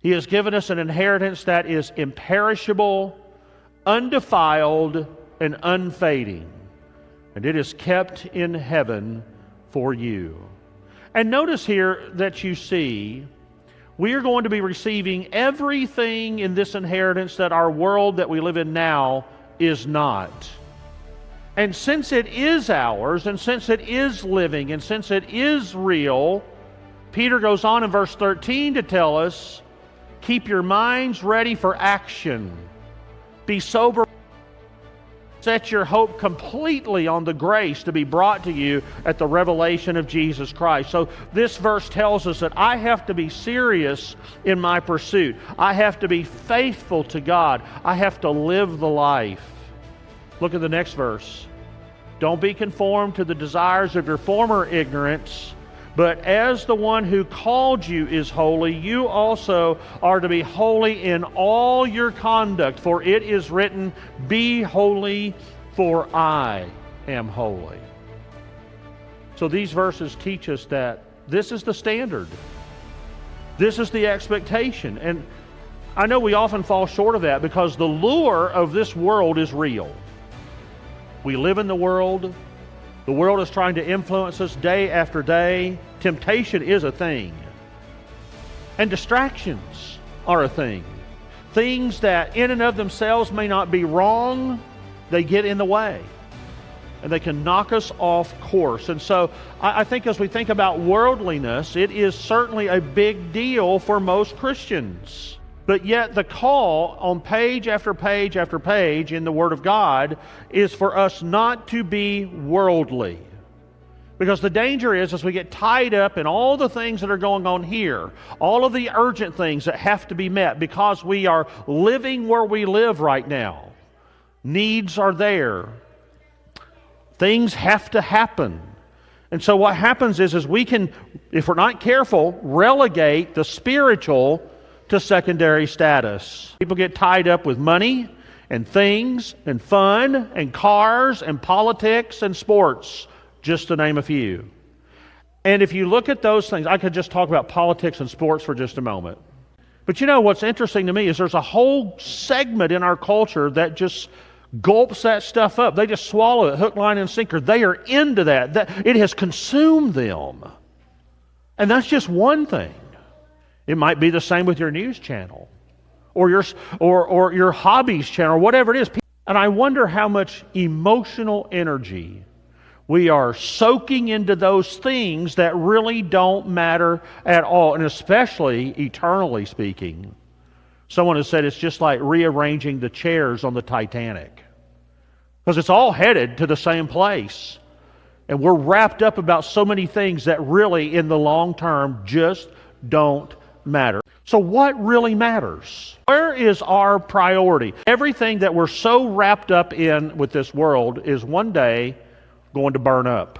He has given us an inheritance that is imperishable, undefiled, and unfading. And it is kept in heaven for you. And notice here that you see, we are going to be receiving everything in this inheritance that our world that we live in now is not. And since it is ours, and since it is living, and since it is real, Peter goes on in verse 13 to tell us, keep your minds ready for action. Be sober. Set your hope completely on the grace to be brought to you at the revelation of Jesus Christ. So this verse tells us that I have to be serious in my pursuit. I have to be faithful to God. I have to live the life. Look at the next verse. Don't be conformed to the desires of your former ignorance, but as the one who called you is holy, you also are to be holy in all your conduct. For it is written, be holy, for I am holy. So these verses teach us that this is the standard. This is the expectation. And I know we often fall short of that because the lure of this world is real. We live in the world. The world is trying to influence us day after day. Temptation is a thing. And distractions are a thing. Things that in and of themselves may not be wrong, they get in the way. And they can knock us off course. And so I think as we think about worldliness, it is certainly a big deal for most Christians. But yet the call on page after page after page in the Word of God is for us not to be worldly. Because the danger is as we get tied up in all the things that are going on here, all of the urgent things that have to be met because we are living where we live right now. Needs are there. Things have to happen. And so what happens is we can, if we're not careful, relegate the spiritual to secondary status. People get tied up with money and things and fun and cars and politics and sports, just to name a few. And if you look at those things, I could just talk about politics and sports for just a moment. But you know what's interesting to me is there's a whole segment in our culture that just gulps that stuff up. They just swallow it, hook, line, and sinker. They are into that. It has consumed them. And that's just one thing. It might be the same with your news channel or your hobbies channel, or whatever it is. And I wonder how much emotional energy we are soaking into those things that really don't matter at all, and especially eternally speaking. Someone has said it's just like rearranging the chairs on the Titanic, because it's all headed to the same place. And we're wrapped up about so many things that really, in the long term, just don't matter. So what really matters? Where is our priority? Everything that we're so wrapped up in with this world is one day going to burn up.